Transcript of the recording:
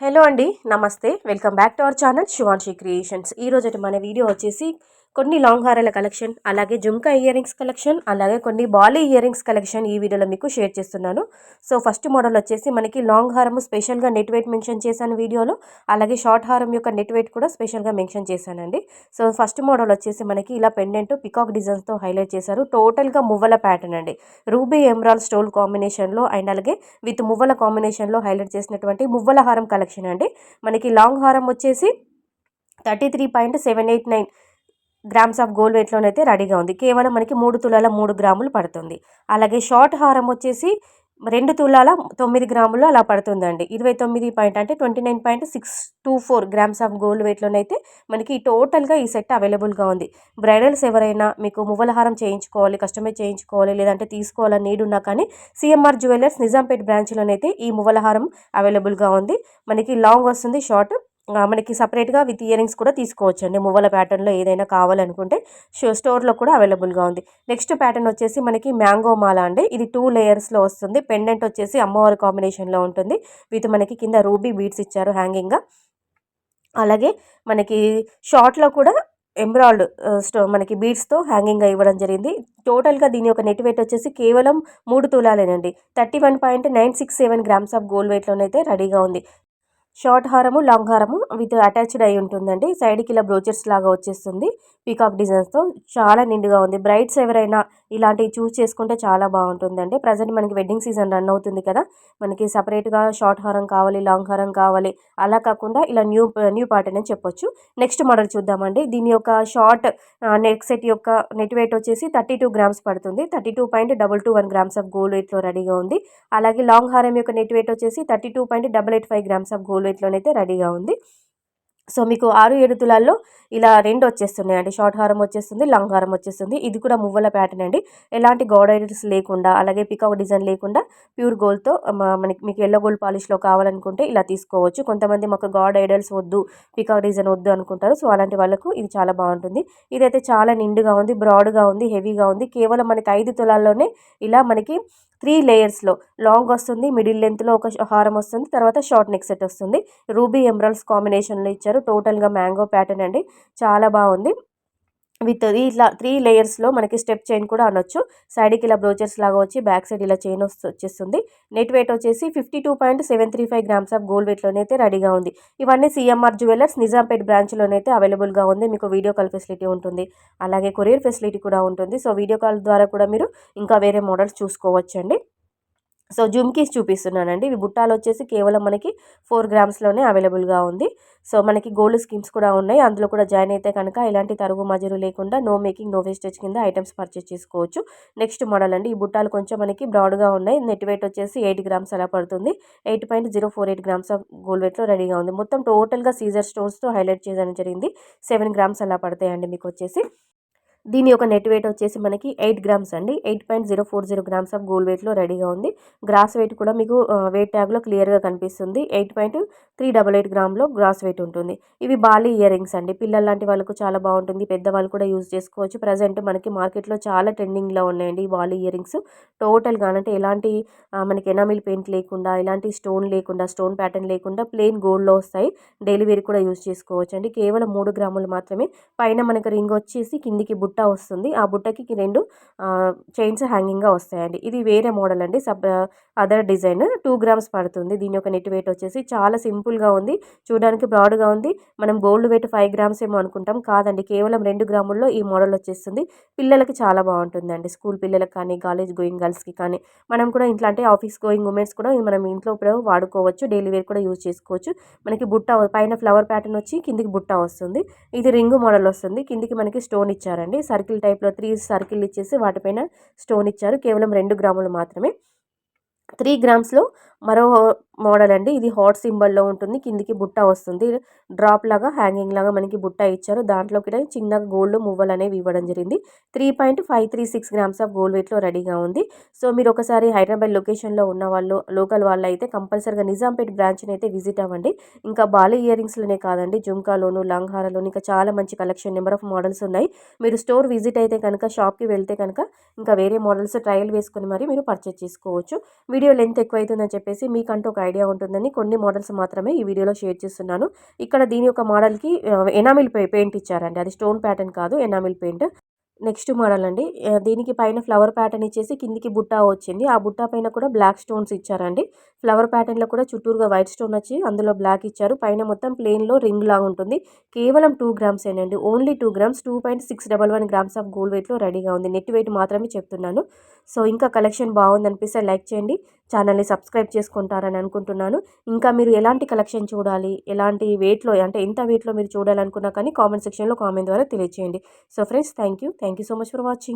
Hello అండి, నమస్తే. Welcome back to our channel Shivanshi creations. ఈరోజు మన వీడియో వచ్చేసి కొన్ని లాంగ్ హారాల కలెక్షన్, అలాగే జుమ్కా ఇయర్ రింగ్స్ కలెక్షన్, అలాగే కొన్ని బాలీ ఇయర్ రింగ్స్ కలెక్షన్ ఈ వీడియోలో మీకు షేర్ చేస్తున్నాను. సో ఫస్ట్ మోడల్ వచ్చేసి మనకి లాంగ్ హారం స్పెషల్గా నెట్ వెయిట్ మెన్షన్ చేశాను వీడియోలో, అలాగే షార్ట్ హారం యొక్క నెట్ వెయిట్ కూడా స్పెషల్గా మెన్షన్ చేశానండి. సో ఫస్ట్ మోడల్ వచ్చేసి మనకి ఇలా పెండెంట్ పికాక్ డిజైన్స్తో హైలైట్ చేశారు. టోటల్గా మువ్వల ప్యాటర్న్ అండి, రూబీ ఎమరాల్డ్ స్టోల్ కాంబినేషన్లో అండ్ అలాగే విత్ మువ్వల కాంబినేషన్లో హైలైట్ చేసినటువంటి మువ్వల హారం కలెక్షన్ అండి. మనకి లాంగ్ హారం వచ్చేసి 33.789 గ్రామ్స్ ఆఫ్ గోల్డ్ వెయిట్లోనైతే రెడీగా ఉంది. కేవలం మనకి 3 తులాల 3 గ్రాములు పడుతుంది. అలాగే షార్ట్ హారం వచ్చేసి 2 తులాల 9 గ్రాములు అలా పడుతుందండి. 29.624 గ్రామ్స్ ఆఫ్ గోల్డ్ వెయిట్లోనైతే మనకి టోటల్గా ఈ సెట్ అవైలబుల్గా ఉంది. బ్రైడల్స్ ఎవరైనా మీకు మువ్వల హారం చేయించుకోవాలి, కస్టమైజ్ చేయించుకోవాలి, లేదంటే తీసుకోవాలని నీడ్ ఉన్నా కానీ సిఎంఆర్ జ్యువెలర్స్ నిజాంపేట్ బ్రాంచ్లోనైతే ఈ మువ్వల హారం అవైలబుల్గా ఉంది. మనకి లాంగ్ వస్తుంది, షార్ట్ మనకి సపరేట్గా విత్ ఇయర్ రింగ్స్ కూడా తీసుకోవచ్చండి. మువ్వల ప్యాటర్న్లో ఏదైనా కావాలనుకుంటే స్టోర్లో కూడా అవైలబుల్గా ఉంది. నెక్స్ట్ ప్యాటర్న్ వచ్చేసి మనకి మ్యాంగో మాల అండి. ఇది 2 లేయర్స్లో వస్తుంది. పెండెంట్ వచ్చేసి అమ్మవారి కాంబినేషన్లో ఉంటుంది. విత్ మనకి కింద రూబీ బీడ్స్ ఇచ్చారు హ్యాంగింగ్గా. అలాగే మనకి షార్ట్లో కూడా ఎంబ్రాయిడ్ మనకి బీడ్స్తో హ్యాంగింగ్గా ఇవ్వడం జరిగింది. టోటల్గా దీని యొక్క నెట్ వెయిట్ వచ్చేసి కేవలం 3 తులాలేనండి. 31.967 గ్రామ్స్ ఆఫ్ గోల్డ్ వెయిట్లోనైతే రెడీగా ఉంది. షార్ట్ హారము, లాంగ్ హారము విత్ అటాచ్డ్ అయి ఉంటుందండి. సైడ్కి ఇలా బ్రోచర్స్ లాగా వచ్చేస్తుంది పీకాక్ డిజైన్స్తో. చాలా నిండుగా ఉంది. బ్రైడ్స్ ఎవరైనా ఇలాంటివి చూస్ చేసుకుంటే చాలా బాగుంటుందండి. ప్రజెంట్ మనకి వెడ్డింగ్ సీజన్ రన్ అవుతుంది కదా, మనకి సపరేట్గా షార్ట్ హారం కావాలి, లాంగ్ హారం కావాలి, అలా కాకుండా ఇలా న్యూ ప్యాటర్న్ అని చెప్పొచ్చు. నెక్స్ట్ మోడల్ చూద్దామండి. దీని యొక్క షార్ట్ నెక్ సెట్ యొక్క నెట్ వెయిట్ వచ్చేసి 32 గ్రామ్స్ పడుతుంది. 32.221 గ్రామ్స్ ఆఫ్ గోల్డ్ వెయిట్లో రెడీగా ఉంది. అలాగే లాంగ్ హారం యొక్క నెట్ వెయిట్ వచ్చేసి 32.885 గ్రామ్స్ ఆఫ్ గోల్డ్ వెయిట్లోనైతే రెడీగా ఉంది. సో మీకు 6-7 తులాల్లో ఇలా 2 వచ్చేస్తున్నాయండి. షార్ట్ హారం వచ్చేస్తుంది, లాంగ్ హారం వచ్చేస్తుంది. ఇది కూడా మువ్వల ప్యాటర్న్ అండి. ఎలాంటి గాడ్ ఐడల్స్ లేకుండా, అలాగే పికాక్ డిజైన్ లేకుండా ప్యూర్ గోల్డ్తో మీకు ఎల్లో గోల్డ్ పాలిష్లో కావాలనుకుంటే ఇలా తీసుకోవచ్చు. కొంతమంది మాకు గాడ్ ఐడల్స్ వద్దు, పికాక్ డిజైన్ వద్దు అనుకుంటారు. సో అలాంటి వాళ్ళకు ఇది చాలా బాగుంటుంది. ఇదైతే చాలా నిండుగా ఉంది, బ్రాడ్గా ఉంది, హెవీగా ఉంది. కేవలం మనకి 5 తులాల్లోనే ఇలా మనకి 3 లేయర్స్లో లాంగ్ వస్తుంది, మిడిల్ లెంత్లో ఒక హారం వస్తుంది, తర్వాత షార్ట్ నెక్ సెట్ వస్తుంది. రూబీ ఎమరాల్డ్స్ కాంబినేషన్లో ఇచ్చారు. టోటల్గా మ్యాంగో ప్యాటర్న్ అండి, చాలా బాగుంది. విత్ ఇట్లా 3 లేయర్స్లో మనకి స్టెప్ చైన్ కూడా అనొచ్చు. సైడ్కి ఇలా బ్రోచర్స్ లాగా వచ్చి బ్యాక్ సైడ్ ఇలా చైన్ వచ్చేస్తుంది. నెట్ వెయిట్ వచ్చేసి 52.735 గ్రామ్స్ ఆఫ్ గోల్డ్ వెయిట్లోనైతే రెడీగా ఉంది. ఇవన్నీ సిఎంఆర్ జ్యువెలర్స్ నిజాంపేట్ బ్రాంచ్లోనైతే అవైలబుల్గా ఉంది. మీకు వీడియో కాల్ ఫెసిలిటీ ఉంటుంది, అలాగే కొరియర్ ఫెసిలిటీ కూడా ఉంటుంది. సో వీడియో కాల్ ద్వారా కూడా మీరు ఇంకా వేరే మోడల్స్ చూసుకోవచ్చండి. సో జుమ్కీస్ చూపిస్తున్నానండి. ఇవి బుట్టాలు వచ్చేసి కేవలం మనకి 4 గ్రామ్స్లోనే అవైలబుల్గా ఉంది. సో మనకి గోల్డ్ స్కీమ్స్ కూడా ఉన్నాయి. అందులో కూడా జాయిన్ అయితే కనుక ఎలాంటి తరుగు మజరు లేకుండా నో మేకింగ్ నో వేస్టేజ్ కింద ఐటమ్స్ పర్చేస్ చేసుకోవచ్చు. నెక్స్ట్ మోడల్ అండి. ఈ బుట్టాలు కొంచెం మనకి బ్రాడ్గా ఉన్నాయి. నెట్ వెయిట్ వచ్చేసి 8 గ్రామ్స్ అలా పడుతుంది. 8.048 గ్రామ్స్ ఆఫ్ గోల్డ్ వెయిట్లో రెడీగా ఉంది. మొత్తం టోటల్గా సీజర్ స్టోన్స్తో హైలైట్ చేయడం జరిగింది. 7 గ్రామ్స్ అలా పడతాయండి మీకు వచ్చేసి. దీని యొక్క నెట్ వెయిట్ వచ్చేసి మనకి 8 గ్రామ్స్ అండి. 8.040 గ్రామ్స్ ఆఫ్ గోల్డ్ వెయిట్లో రెడీగా ఉంది. గ్రాస్ వెయిట్ కూడా మీకు వెయిట్ ట్యాగ్లో క్లియర్గా కనిపిస్తుంది. 8.388 గ్రామ్లో గ్రాస్ వెయిట్ ఉంటుంది. ఇవి బాలీ ఇయర్ రింగ్స్ అండి. పిల్లల లాంటి వాళ్ళకు చాలా బాగుంటుంది, పెద్దవాళ్ళు కూడా యూజ్ చేసుకోవచ్చు. ప్రజెంట్ మనకి మార్కెట్లో చాలా ట్రెండింగ్లో ఉన్నాయండి ఈ బాలీ ఇయర్ రింగ్స్. టోటల్గా అంటే ఎలాంటి మనకి ఎనామిల్ పెయింట్ లేకుండా, ఎలాంటి స్టోన్ లేకుండా, స్టోన్ ప్యాటర్న్ లేకుండా ప్లెయిన్ గోల్డ్లో వస్తాయి. డైలీ వేర్ కూడా యూజ్ చేసుకోవచ్చు అండి. కేవలం 3 గ్రాములు మాత్రమే. పైన మనకి రింగ్ వచ్చేసి కిందికి బుట్ట వస్తుంది. ఆ బుట్టకి 2 చైన్స్ హ్యాంగింగ్గా వస్తాయండి. ఇది వేరే మోడల్ అండి, అదర్ డిజైన్. 2 గ్రామ్స్ పడుతుంది. దీని యొక్క నెట్ వెయిట్ వచ్చేసి చాలా సింపుల్గా ఉంది, చూడడానికి బ్రాడ్గా ఉంది. మనం గోల్డ్ వెయిట్ 5 గ్రామ్స్ ఏమో అనుకుంటాం, కాదండి, కేవలం 2 గ్రాముల్లో ఈ మోడల్ వచ్చేస్తుంది. పిల్లలకి చాలా బాగుంటుందండి. స్కూల్ పిల్లలకి కానీ, కాలేజ్ గోయింగ్ గర్ల్స్కి కానీ, మనం కూడా ఇంట్లో అంటే ఆఫీస్ గోయింగ్ ఉమెన్స్ కూడా మనం ఇంట్లో కూడా వాడుకోవచ్చు. డైలీ వేర్ కూడా యూజ్ చేసుకోవచ్చు. మనకి బుట్ట పైన ఫ్లవర్ ప్యాటర్న్ వచ్చి కిందికి బుట్ట వస్తుంది. ఇది రింగ్ మోడల్ వస్తుంది. కిందికి మనకి స్టోన్ ఇచ్చారండి. సర్కిల్ టైప్లో 3 సర్కిల్ ఇచ్చేసి వాటిపైన స్టోన్ ఇచ్చారు. కేవలం 2 గ్రాములు మాత్రమే. 3 గ్రామ్స్లో మరో మోడల్ అండి. ఇది హాట్ సింబల్లో ఉంటుంది. కిందికి బుట్ట వస్తుంది. డ్రాప్ లాగా హ్యాంగింగ్ లాగా మనకి బుట్ట ఇచ్చారు. దాంట్లోకి చిన్న గోల్డ్ మువ్వలు అనేవి ఇవ్వడం జరిగింది. 3.536 గ్రామ్స్ ఆఫ్ గోల్డ్ వెయిట్లో రెడీగా ఉంది. సో మీరు ఒకసారి హైదరాబాద్ లొకేషన్లో ఉన్న వాళ్ళు, లోకల్ వాళ్ళు అయితే కంపల్సరీగా నిజాంపేట్ బ్రాంచ్ని అయితే విజిట్ అవ్వండి. ఇంకా బాలీ ఇయర్ రింగ్స్లోనే కాదండి, జుమ్కాలోను, లాంగ్ హారాలోను ఇంకా చాలా మంచి కలెక్షన్, నెంబర్ ఆఫ్ మోడల్స్ ఉన్నాయి. మీరు స్టోర్ విజిట్ అయితే కనుక, షాప్కి వెళ్తే కనుక ఇంకా వేరే మోడల్స్ ట్రయల్ వేసుకొని మరి మీరు పర్చేస్ చేసుకోవచ్చు. వీడియో లెంత్ ఎక్కువ అవుతుందని చెప్పేసి చెప్పేసి మీకంటూ ఒక ఐడియా ఉంటుందని కొన్ని మోడల్స్ మాత్రమే ఈ వీడియోలో షేర్ చేస్తున్నాను. ఇక్కడ దీని యొక్క మోడల్‌కి ఎనామిల్ పెయింట్ ఇచ్చారండి. అది స్టోన్ ప్యాటర్న్ కాదు, ఎనామిల్ పెయింట్. నెక్స్ట్ మోడల్ అండి. దీనికి పైన ఫ్లవర్ ప్యాటర్న్ ఇచ్చేసి కిందికి బుట్ట వచ్చింది. ఆ బుట్ట పైన కూడా బ్లాక్ స్టోన్స్ ఇచ్చారండి. ఫ్లవర్ ప్యాటర్న్‌లో కూడా చుట్టూరుగా వైట్ స్టోన్ వచ్చి అందులో బ్లాక్ ఇచ్చారు. పైన మొత్తం ప్లెయిన్‌లో రింగ్ లాగా ఉంటుంది. కేవలం 2 గ్రామ్సేనండి. Only 2 grams 2.611 grams of gold వెయిట్‌లో రెడీగా ఉంది. నెట్ వెయిట్ మాత్రమే చెప్తున్నాను. సో ఇంకా కలెక్షన్ బాగుందనిపిస్తే లైక్ చేయండి. ఛానల్‌ని సబ్స్క్రైబ్ చేసుకుంటారని అనుకుంటున్నాను. ఇంకా మీరు ఎలాంటి కలెక్షన్ చూడాలి, ఎలాంటి వెయిట్‌లో అంటే ఎంత వెయిట్‌లో మీరు చూడాలనుకున్నా కానీ కామెంట్ సెక్షన్‌లో కామెంట్ ద్వారా తెలియజేయండి. So friends, thank you so much for watching.